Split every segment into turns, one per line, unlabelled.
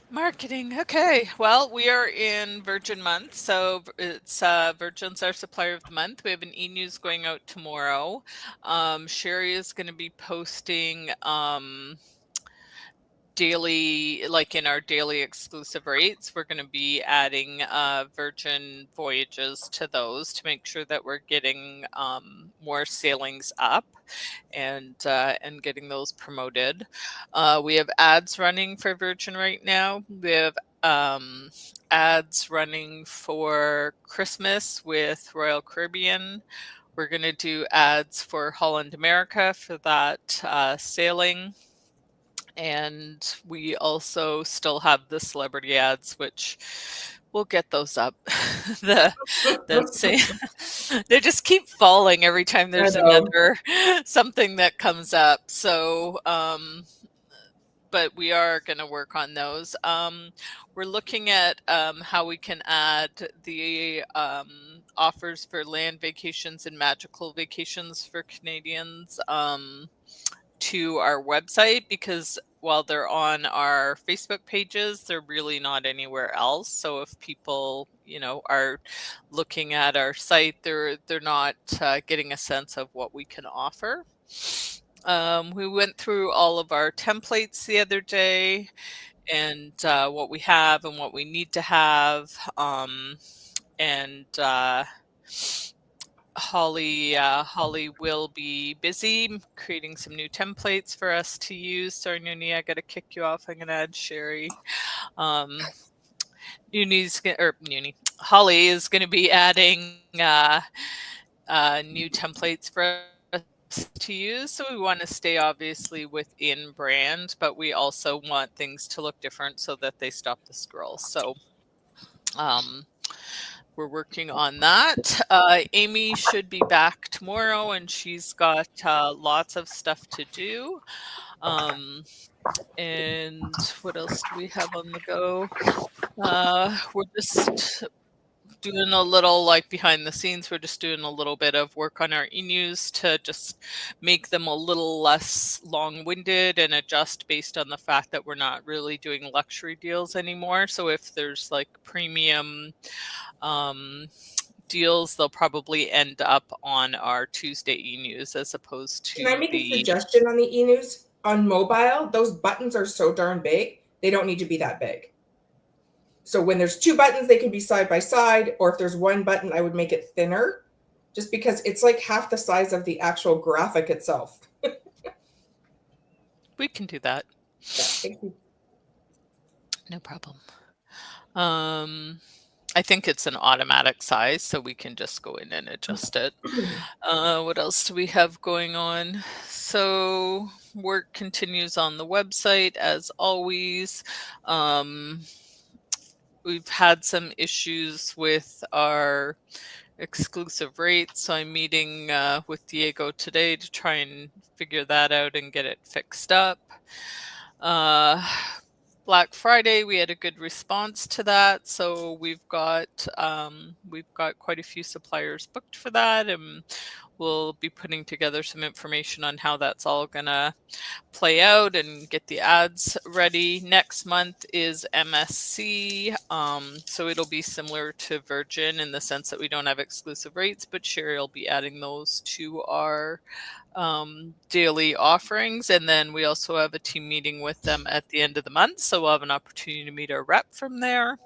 Marketing. Okay. Well, we are in Virgin Month, so it's Virgin's our supplier of the month. We have an e-news going out tomorrow. Sherry is going to be posting daily, like in our daily exclusive rates, we're going to be adding Virgin voyages to those to make sure that we're getting more sailings up and getting those promoted. We have ads running for Virgin right now. We have ads running for Christmas with Royal Caribbean. We're going to do ads for Holland America for that sailing. And we also still have the celebrity ads, which we'll get those up. the they just keep falling every time
I
there's
know.
another something that comes up. So but we are going to work on those. We're looking at how we can add the offers for land vacations and magical vacations for Canadians to our website, because while they're on our Facebook pages, they're really not anywhere else. So if people, are looking at our site, they're not getting a sense of what we can offer. We went through all of our templates the other day and what we have and what we need to have. And Holly will be busy creating some new templates for us to use. Sorry, Noonie, I got to kick you off. I'm going to add Sherry. Holly is going to be adding new templates for us to use. So we want to stay obviously within brand, but we also want things to look different so that they stop the scroll. So we're working on that. Amy should be back tomorrow, and she's got lots of stuff to do. And what else do we have on the go? We're just doing a little, like, behind the scenes. We're just doing a little bit of work on our e-news to just make them a little less long-winded and adjust based on the fact that we're not really doing luxury deals anymore. So if there's like premium deals, they'll probably end up on our Tuesday e-news as opposed
Can I
to
make a
the
suggestion on the e-news? On mobile, those buttons are so darn big, they don't need to be that big. So when there's two buttons, they can be side by side, or if there's one button, I would make it thinner, just because it's like half the size of the actual graphic itself.
we can do that.
Yeah, thank you.
No problem. I think it's an automatic size, so we can just go in and adjust it. What else do we have going on? So work continues on the website as always. We've had some issues with our exclusive rates, so I'm meeting with Diego today to try and figure that out and get it fixed up. Black Friday, we had a good response to that, so we've got quite a few suppliers booked for that, and we'll be putting together some information on how that's all gonna play out and get the ads ready. Next month is MSC, so it'll be similar to Virgin in the sense that we don't have exclusive rates, but Sherry will be adding those to our daily offerings. And then we also have a team meeting with them at the end of the month, so we'll have an opportunity to meet our rep from there.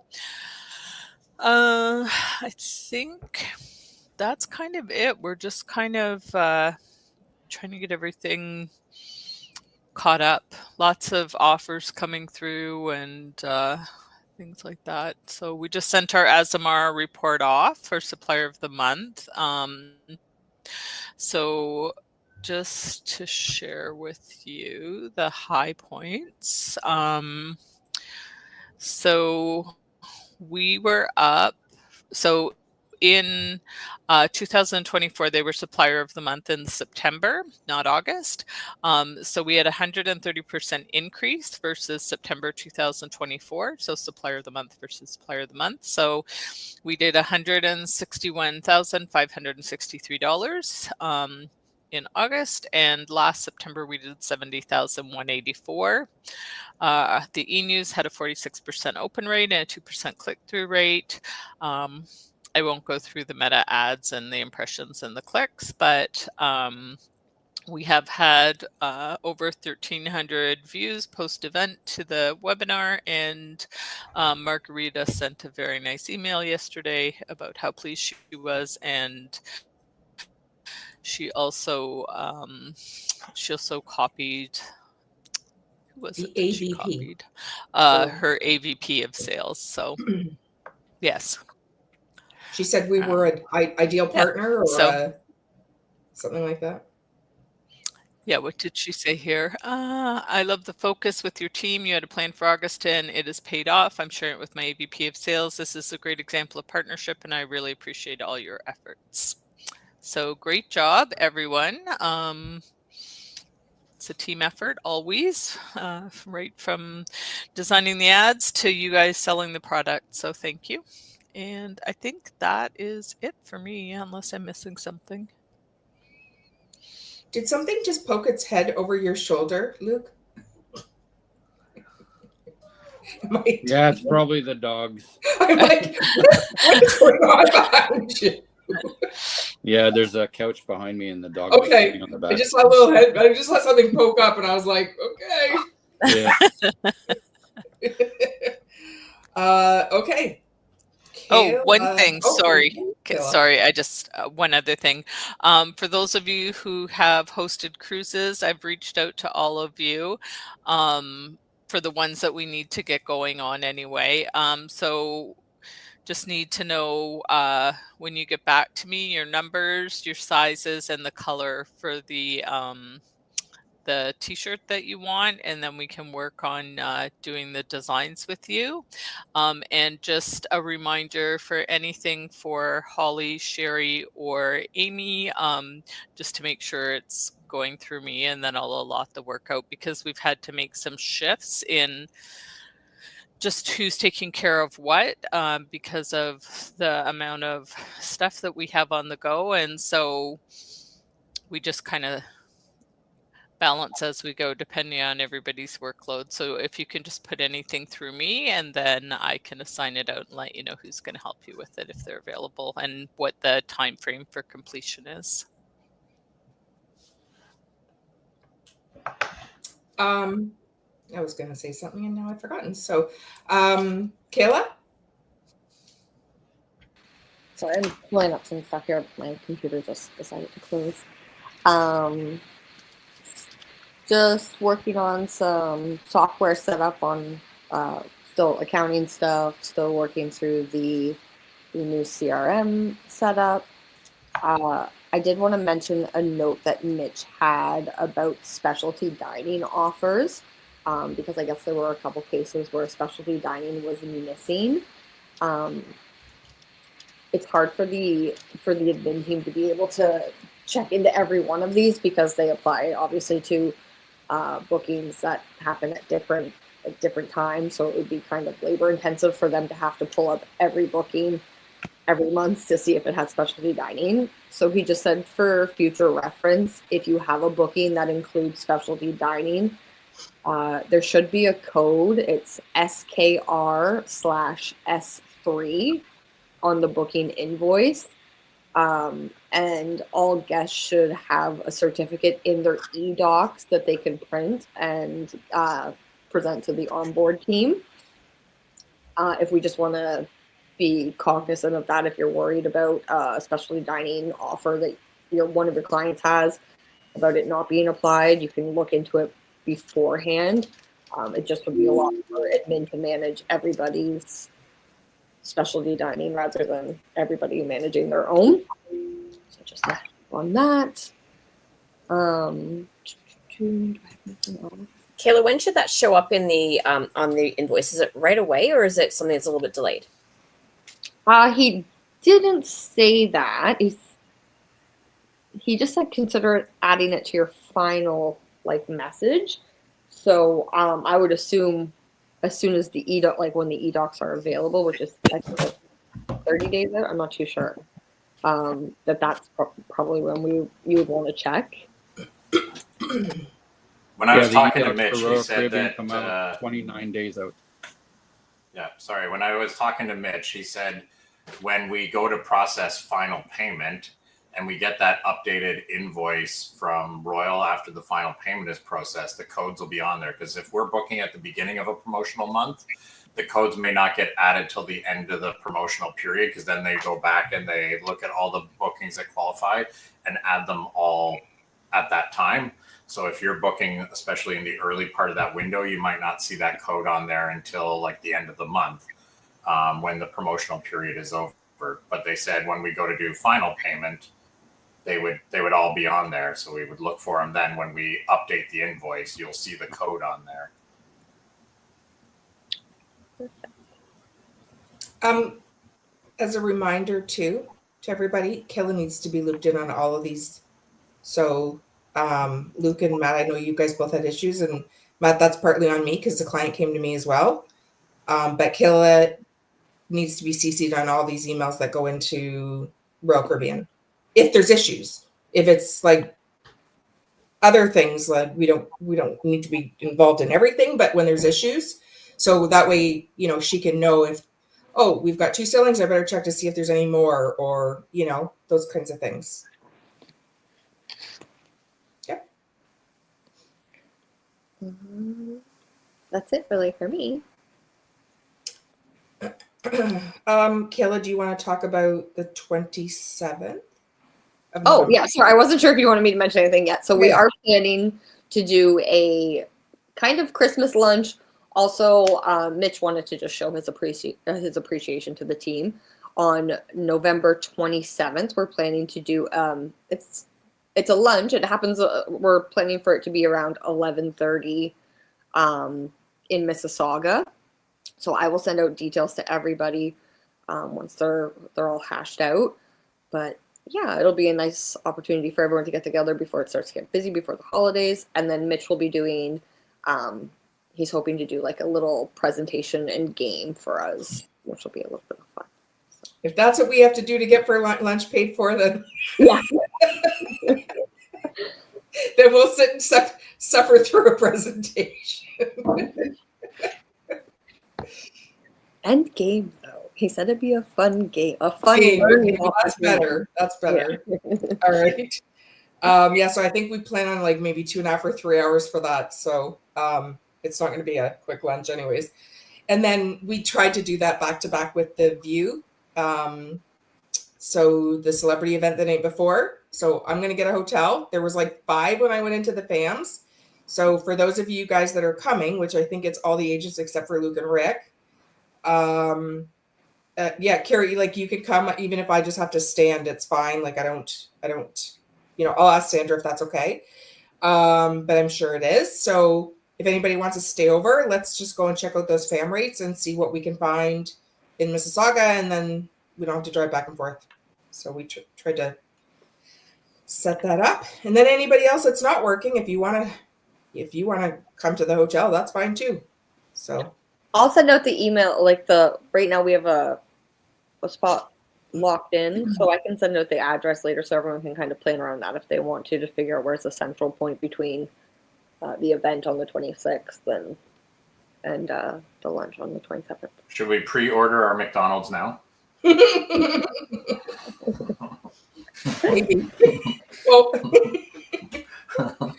I think that's kind of it. We're just kind of trying to get everything caught up. Lots of offers coming through and things like that. So we just sent our ASMR report off for supplier of the month. So just to share with you the high points. So we were up. So in 2024, they were supplier of the month in September, not August. So we had 130% increase versus September 2024. So supplier of the month versus supplier of the month. So we did $161,563 in August, and last September we did 70,184. The e-news had a 46% open rate and a 2% click-through rate. I won't go through the meta ads and the impressions and the clicks, but we have had over 1,300 views post-event to the webinar, and Margarita sent a very nice email yesterday about how pleased she was, and she also copied, who was
The
it that she
AVP.
copied?
So
Her AVP of sales. So yes,
she said we were
um,
an ideal
yeah.
partner or
So
something like that.
yeah, what did she say here? I love the focus with your team. You had a plan for August and it has paid off. I'm sharing it with my AVP of sales. This is a great example of partnership and I really appreciate all your efforts. So great job, everyone. It's a team effort always, right from designing the ads to you guys selling the product. So thank you. And I think that is it for me, unless I'm missing something.
Did something just poke its head over your shoulder, Luke?
Yeah, it's probably the dogs.
I'm like, what is going on behind you?
Yeah, there's a couch behind me, and the dog was
Okay,
sitting on the
I
back.
just saw a little head. I just saw something poke up, and I was like,
Yeah.
okay. Okay.
Oh, one
Kayla.
thing,
Oh,
sorry.
Kayla.
Sorry, I just, one other thing. For those of you who have hosted cruises, I've reached out to all of you for the ones that we need to get going on anyway. So just need to know when you get back to me, your numbers, your sizes, and the color for the t-shirt that you want, and then we can work on doing the designs with you. And just a reminder for anything for Holly, Sherry, or Amy, just to make sure it's going through me, and then I'll allot the work out, because we've had to make some shifts in just who's taking care of what, because of the amount of stuff that we have on the go. And so we just kind of balance as we go depending on everybody's workload. So if you can just put anything through me, and then I can assign it out and let you know who's going to help you with it if they're available, and what the time frame for completion is.
I was going to say something and now I've forgotten. So, Kayla?
Sorry, I'm pulling up some stuff here. My computer just decided to close. Just working on some software setup on still accounting stuff, still working through the new CRM setup. I did want to mention a note that Mitch had about specialty dining offers, because I guess there were a couple cases where specialty dining was missing. It's hard for the admin team to be able to check into every one of these, because they apply obviously to bookings that happen at different times. So it would be kind of labor intensive for them to have to pull up every booking every month to see if it has specialty dining. So he just said, for future reference, if you have a booking that includes specialty dining, there should be a code. It's SKR/S3 on the booking invoice. And all guests should have a certificate in their e-docs that they can print and present to the onboard team. If we just want to be cognizant of that, if you're worried about a specialty dining offer that one of your clients has, about it not being applied, you can look into it beforehand. It just would be a lot for admin to manage everybody's specialty dining rather than everybody managing their own. So just on that.
Kayla, when should that show up in the on the invoice? Is it right away, or is it something that's a little bit delayed?
He didn't say that. He just said consider adding it to your final message. So I would assume as soon as the eDoc, when the eDocs are available, which is I think 30 days out. I'm not too sure. that's probably when you would want to check.
When I was talking to
e-docs
Mitch,
for
he
Royal
said
Caribbean
that
come out 29 days out.
yeah, sorry. When I was talking to Mitch, he said when we go to process final payment and we get that updated invoice from Royal after the final payment is processed, the codes will be on there. Because if we're booking at the beginning of a promotional month, the codes may not get added till the end of the promotional period, because then they go back and they look at all the bookings that qualify and add them all at that time. So if you're booking, especially in the early part of that window, you might not see that code on there until like the end of the month, when the promotional period is over. But they said when we go to do final payment, they would all be on there. So we would look for them then. When we update the invoice, you'll see the code on there.
As a reminder too, to everybody, Kayla needs to be looped in on all of these. So Luke and Matt, I know you guys both had issues, and Matt, that's partly on me because the client came to me as well. But Kayla needs to be CC'd on all these emails that go into Royal Caribbean. If there's issues, if it's like other things, like we don't need to be involved in everything, but when there's issues, so that way, you know, she can know if, oh, we've got 2 sailings, I better check to see if there's any more, or, you know, those kinds of things. Yep.
That's it really for me.
Kayla, do you want to talk about the 27th?
Oh, yeah. Sorry, I wasn't sure if you wanted me to mention anything yet. So we are planning to do a kind of Christmas lunch. Also, Mitch wanted to just show his appreciation to the team. On November 27th, we're planning to do it's a lunch. It happens. We're planning for it to be around 11:30 in Mississauga. So I will send out details to everybody once they're all hashed out. But yeah, it'll be a nice opportunity for everyone to get together before it starts to get busy before the holidays. And then Mitch will be doing, he's hoping to do like a little presentation and game for us, which will be a little bit of fun. So.
If that's what we have to do to get for lunch paid for, then
yeah.
Then we'll sit and suffer through a presentation.
And game though. He said it'd be a fun game, a fun
game.
learning.
Well, that's better. That's better. Yeah. All right. Yeah, so I think we plan on like maybe 2.5 or 3 hours for that. So it's not going to be a quick lunch anyways. And then we tried to do that back to back with the View. So the celebrity event the night before. So I'm going to get a hotel. There was like 5 when I went into the FAMs. So for those of you guys that are coming, which I think it's all the agents except for Luke and Rick. Yeah, Carrie, like you could come even if I just have to stand, it's fine. Like I don't, you know, I'll ask Sandra if that's okay. But I'm sure it is. So if anybody wants to stay over, let's just go and check out those FAM rates and see what we can find in Mississauga, and then we don't have to drive back and forth. So we tried to set that up. And then anybody else that's not working, if you want to come to the hotel, that's fine too. So
I'll send out the email, like right now we have a spot locked in, so I can send out the address later so everyone can kind of plan around that if they want to figure out where's the central point between the event on the 26th and the lunch on the 27th.
Should we pre-order our McDonald's now?
Maybe. Well,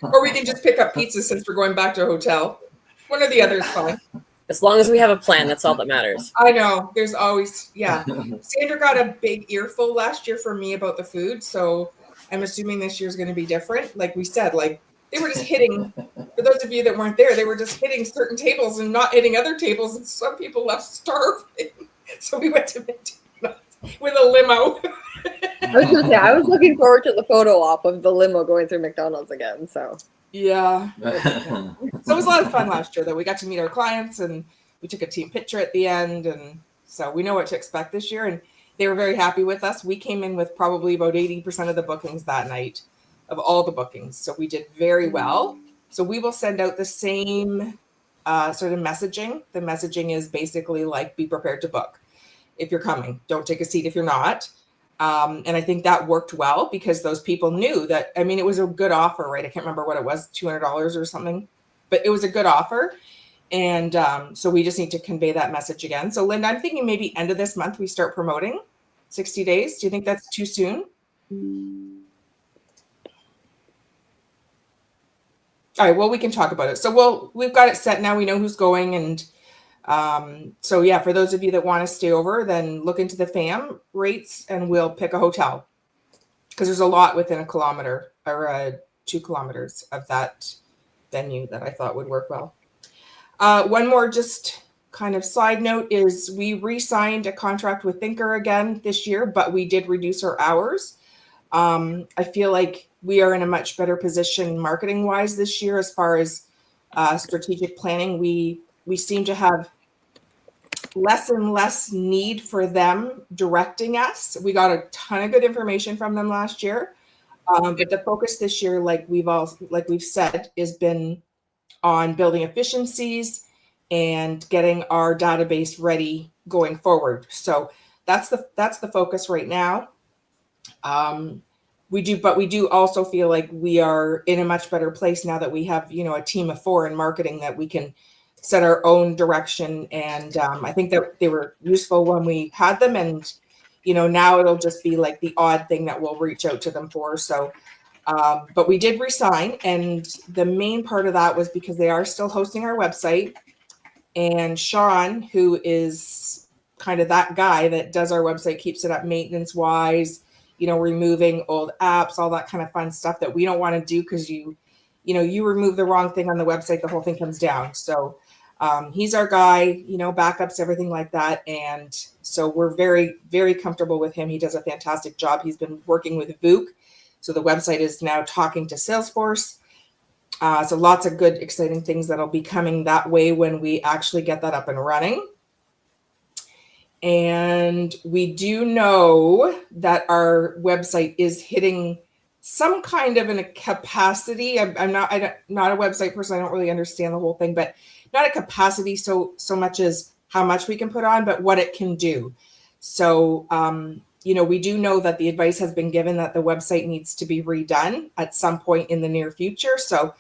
or we can just pick up pizza since we're going back to a hotel. One or the other is fine.
As long as we have a plan, that's all that matters.
I know. There's always, yeah. Sandra got a big earful last year from me about the food, so I'm assuming this year's going to be different. Like we said, like they were just hitting, for those of you that weren't there, they were just hitting certain tables and not hitting other tables, and some people left starving. So we went to McDonald's with a limo.
I was gonna say, I was looking forward to the photo op of the limo going through McDonald's again. So
yeah. So it was a lot of fun last year, though. We got to meet our clients, and we took a team picture at the end, and so we know what to expect this year. And they were very happy with us. We came in with probably about 80% of the bookings that night, of all the bookings. So we did very well. So we will send out the same sort of messaging. The messaging is basically like, be prepared to book if you're coming. Don't take a seat if you're not. And I think that worked well because those people knew that, I mean, it was a good offer, right? I can't remember what it was, $200 or something, but it was a good offer. And so we just need to convey that message again. So Linda, I'm thinking maybe end of this month we start promoting 60 days. Do you think that's too soon? All right, well, we can talk about it. So we've got it set now. We know who's going. And so yeah, for those of you that want to stay over, then look into the FAM rates and we'll pick a hotel because there's a lot within a kilometer or 2 kilometers of that venue that I thought would work well. One more just kind of side note is we re-signed a contract with Thinker again this year, but we did reduce our hours. I feel like we are in a much better position marketing wise this year as far as strategic planning. We seem to have less and less need for them directing us. We got a ton of good information from them last year. But the focus this year, like we've said, has been on building efficiencies and getting our database ready going forward. So that's the focus right now. We do also feel like we are in a much better place now that we have, a team of 4 in marketing that we can set our own direction. And I think that they were useful when we had them. And, now it'll just be like the odd thing that we'll reach out to them for. So, but we did resign. And the main part of that was because they are still hosting our website. And Sean, who is kind of that guy that does our website, keeps it up maintenance wise, removing old apps, all that kind of fun stuff that we don't want to do because you remove the wrong thing on the website, the whole thing comes down. So he's our guy, backups, everything like that. And so we're very, very comfortable with him. He does a fantastic job. He's been working with Vook. So the website is now talking to Salesforce. So lots of good, exciting things that'll be coming that way when we actually get that up and running. And we do know that our website is hitting some kind of in a capacity. I'm not a website person. I don't really understand the whole thing, but not a capacity so much as how much we can put on, but what it can do. So, we do know that the advice has been given that the website needs to be redone at some point in the near future. So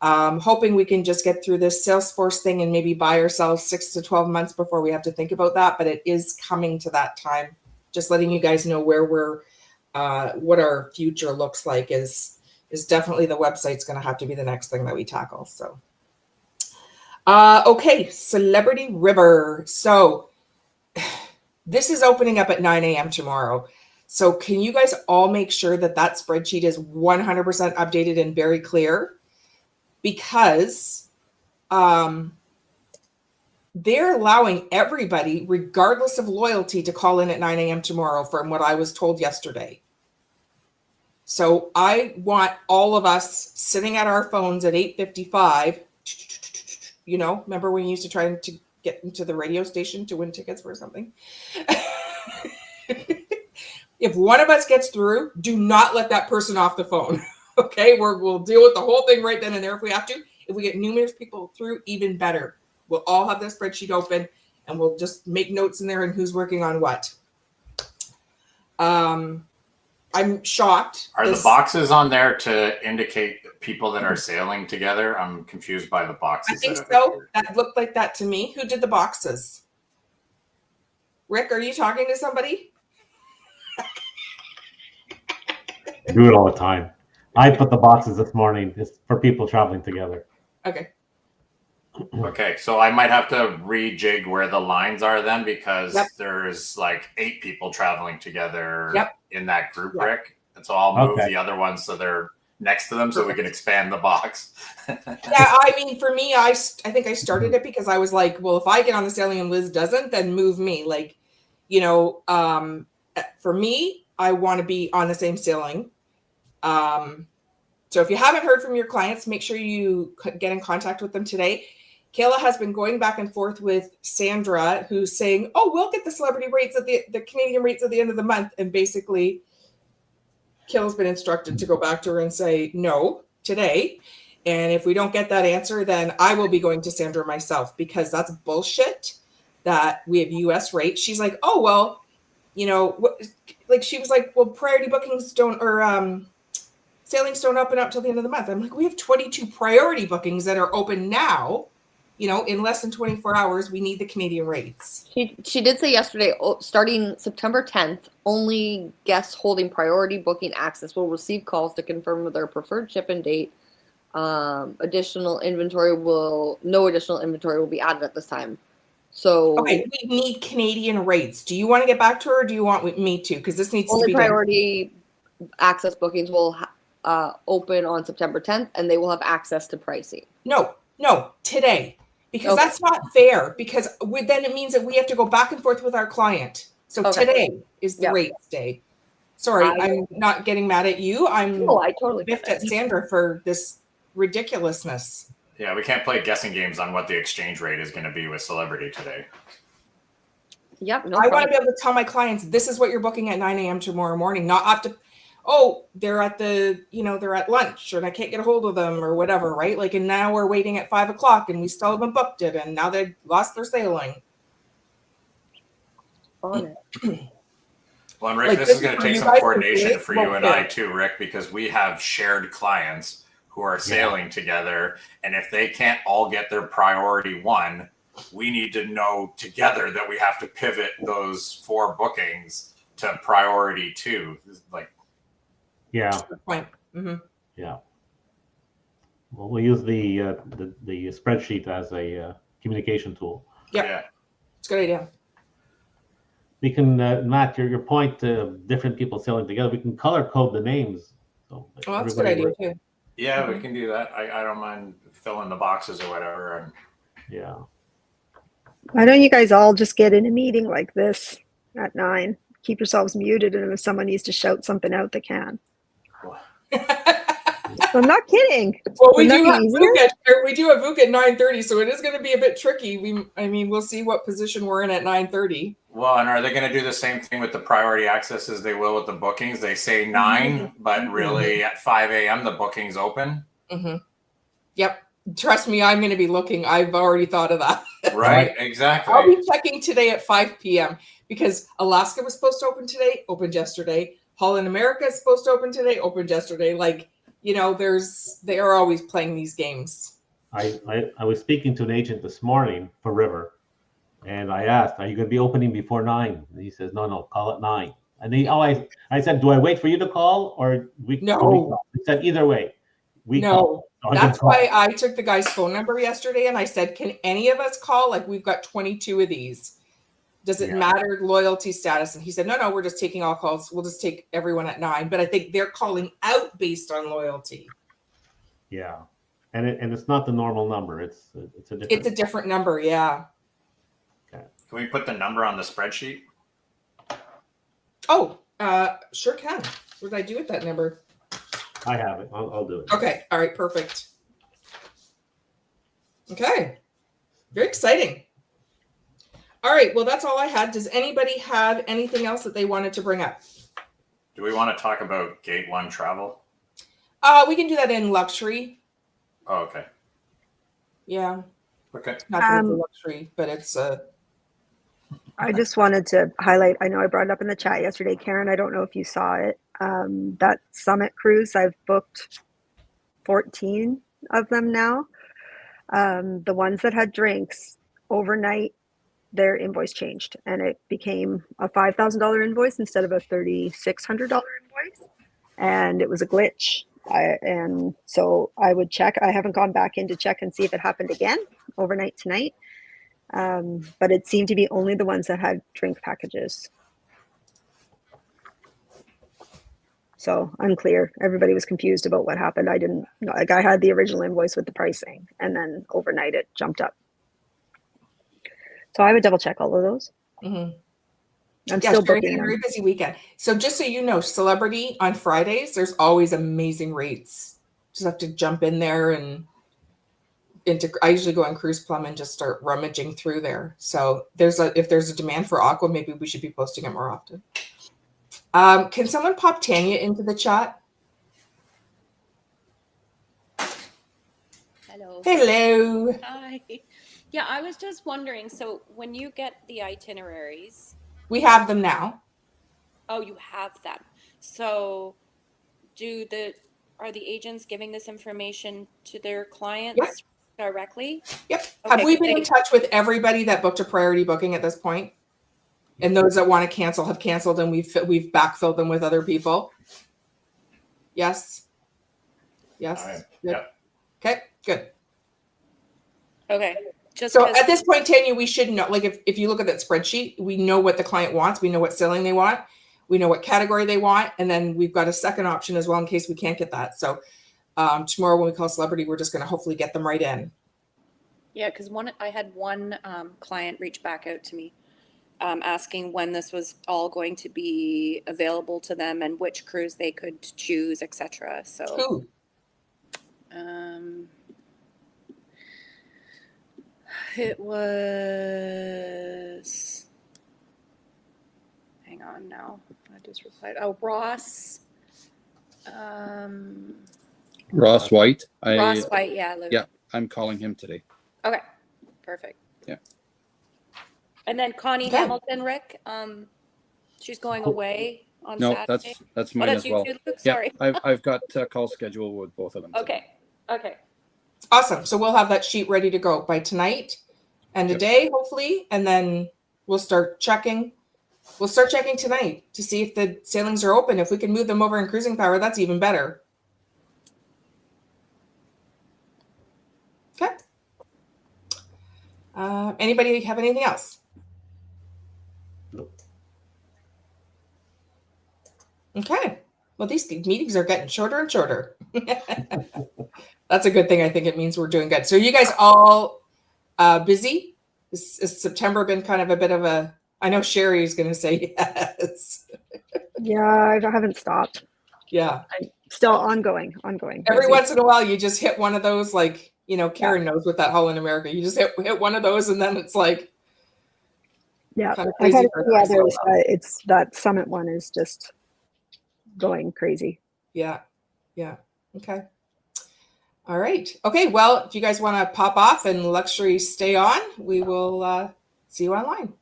hoping we can just get through this Salesforce thing and maybe buy ourselves 6 to 12 months before we have to think about that. But it is coming to that time. Just letting you guys know where we're, what our future looks like is definitely the website's going to have to be the next thing that we tackle. So, okay, Celebrity River. So this is opening up at 9 a.m. tomorrow. So can you guys all make sure that spreadsheet is 100% updated and very clear? Because they're allowing everybody, regardless of loyalty, to call in at 9 a.m. tomorrow from what I was told yesterday. So I want all of us sitting at our phones at 8:55. Remember when you used to try to get into the radio station to win tickets for something? If one of us gets through, do not let that person off the phone. Okay, we'll deal with the whole thing right then and there if we have to. If we get numerous people through, even better. We'll all have the spreadsheet open and we'll just make notes in there and who's working on what. I'm shocked.
Are the boxes on there to indicate people that are sailing together? I'm confused by the boxes.
I think so. That looked like that to me. Who did the boxes? Rick, are you talking to somebody?
I do it all the time. I put the boxes this morning just for people traveling together.
Okay.
Okay, so I might have to rejig where the lines are then because there's like 8 people traveling together in that group, Rick. And so I'll move the other ones so they're next to them so we can expand the box.
Yeah, I mean, for me, I think I started it because I was like, well, if I get on the sailing and Liz doesn't, then move me. Like, for me, I want to be on the same sailing. So if you haven't heard from your clients, make sure you get in contact with them today. Kayla has been going back and forth with Sandra, who's saying, oh, we'll get the celebrity rates at the Canadian rates at the end of the month. And basically, Kayla's been instructed to go back to her and say no today. And if we don't get that answer, then I will be going to Sandra myself because that's bullshit that we have US rates. She's like, oh, well, you know, like she was like, well, priority bookings don't, or sailings don't open up till the end of the month. I'm like, we have 22 priority bookings that are open now. You know, in less than 24 hours, we need the Canadian rates.
She did say yesterday, starting September 10th, only guests holding priority booking access will receive calls to confirm their preferred ship-in date. No additional inventory will be added at this time. So
okay, we need Canadian rates. Do you want to get back to her, or do you want me to? Because this needs to be
priority access bookings will open on September 10th, and they will have access to pricing.
No, today. Because that's not fair, because then it means that we have to go back and forth with our client. So today is the rates day. Sorry, I'm not getting mad at you.
I totally
biffed at Sandra for this ridiculousness.
Yeah, we can't play guessing games on what the exchange rate is going to be with Celebrity today.
Yep.
I want to be able to tell my clients, this is what you're booking at 9 a.m. tomorrow morning, not have to, they're at they're at lunch and I can't get a hold of them or whatever, right? Like, and now we're waiting at 5 o'clock and we still haven't booked it. And now they've lost their sailing.
On it.
Well, and Rick, this is going to take some coordination for you and I too, Rick, because we have shared clients who are sailing together. And if they can't all get their priority one, we need to know together that we have to pivot those 4 bookings to priority 2. Like,
yeah.
Good point. Mm-hmm.
Yeah. Well, we use the spreadsheet as a communication tool.
Yep. Yeah, it's a good idea.
We can, Matt, your point, different people sailing together. We can color code the names. So
that's a good idea too.
Yeah, we can do that. I don't mind filling the boxes or whatever. And
yeah.
Why don't you guys all just get in a meeting like this at 9? Keep yourselves muted, and if someone needs to shout something out, they can. I'm not kidding.
Well, we do have VOOC at 9:30, so it is going to be a bit tricky. We'll see what position we're in at 9:30.
Well, and are they going to do the same thing with the priority access as they will with the bookings? They say 9, but really at 5 a.m. the bookings open.
Mm-hmm. Yep. Trust me, I'm going to be looking. I've already thought of that.
Right, exactly.
I'll be checking today at 5 p.m. because Alaska was supposed to open today, opened yesterday. Holland America is supposed to open today, opened yesterday. Like, they are always playing these games. I
was speaking to an agent this morning for River, and I asked, "Are you going to be opening before 9?" And he says, "No, call at 9." And I said, "Do I wait for you to call or we?"
No.
He said, "Either way, we
no."
Call.
That's why I took the guy's phone number yesterday and I said, "Can any of us call? Like, we've got 22 of these. Does it matter loyalty status?" And he said, no, we're just taking all calls. We'll just take everyone at 9. But I think they're calling out based on loyalty.
Yeah. And it's not the normal number. It's a
different number. Yeah.
Okay.
Can we put the number on the spreadsheet?
Oh, sure can. What did I do with that number?
I have it. I'll do it.
Okay. All right. Perfect. Okay. Very exciting. All right. Well, that's all I had. Does anybody have anything else that they wanted to bring up?
Do we want to talk about Gate 1 travel?
We can do that in luxury.
Oh, okay.
Yeah.
Okay.
Not that it's a luxury, but it's
I just wanted to highlight, I know I brought it up in the chat yesterday, Karen, I don't know if you saw it. That Summit cruise, I've booked 14 of them now. The ones that had drinks overnight, their invoice changed and it became a $5,000 invoice instead of a $3,600 invoice. And it was a glitch. And so I would check. I haven't gone back in to check and see if it happened again overnight tonight. But it seemed to be only the ones that had drink packages. So unclear. Everybody was confused about what happened. I didn't know. Like, I had the original invoice with the pricing and then overnight it jumped up. So I would double check all of those.
Mm-hmm.
I'm still booking
a very busy weekend. So just so you know, Celebrity on Fridays, there's always amazing rates. Just have to jump in there and I usually go on Cruise Plum and just start rummaging through there. So if there's a demand for Aqua, maybe we should be posting it more often. Can someone pop Tanya into the chat?
Hello.
Hello.
Hi. Yeah, I was just wondering, so when you get the itineraries,
we have them now.
Oh, you have them. So are the agents giving this information to their clients directly?
Yep.
Okay,
Have we
'cause
been in
they-
touch with everybody that booked a priority booking at this point? And those that want to cancel have canceled, and we've backfilled them with other people. Yes. Yes.
All right.
Good.
Yep.
Okay. Good.
Okay. Just
So
'cause-
at this point, Tanya, we should know. Like if you look at that spreadsheet, we know what the client wants. We know what ceiling they want. We know what category they want, and then we've got a second option as well in case we can't get that. So tomorrow when we call celebrity, we're just going to hopefully get them right in.
Yeah, because I had one client reach back out to me asking when this was all going to be available to them and which cruise they could choose, etc. So,
Who?
It was. Hang on now. I just replied. Oh, Ross.
Ross White.
Ross White. Yeah.
Yeah, I'm calling him today.
Okay. Perfect.
Yeah.
And then Connie Hamilton, Rick. She's going away on Saturday.
That's mine as
you
well.
too, Luke?
Yeah,
Sorry.
I've got a call schedule with both of them.
Okay. Okay.
Awesome. So we'll have that sheet ready to go by tonight and a day, hopefully, and then we'll start checking. We'll start checking tonight to see if the sailings are open. If we can move them over in cruising power, that's even better. Okay. Anybody have anything else?
Nope.
Okay. Well, these meetings are getting shorter and shorter. That's a good thing. I think it means we're doing good. So you guys all busy? Is September been kind of a bit of a, I know Sherry is going to say yes.
Yeah, I haven't stopped.
Yeah.
Still ongoing.
Every
Busy.
once in a while, you just hit one of those, like, you know, Karen knows with that Holland America. You just hit one of those, and then it's like,
yeah.
kind of
I've
crazy
had
for
a few
us.
others, but it's that summit one is just going crazy.
Yeah. Yeah. Okay. All right. Okay. Well, if you guys want to pop off and luxury stay on, we will see you online.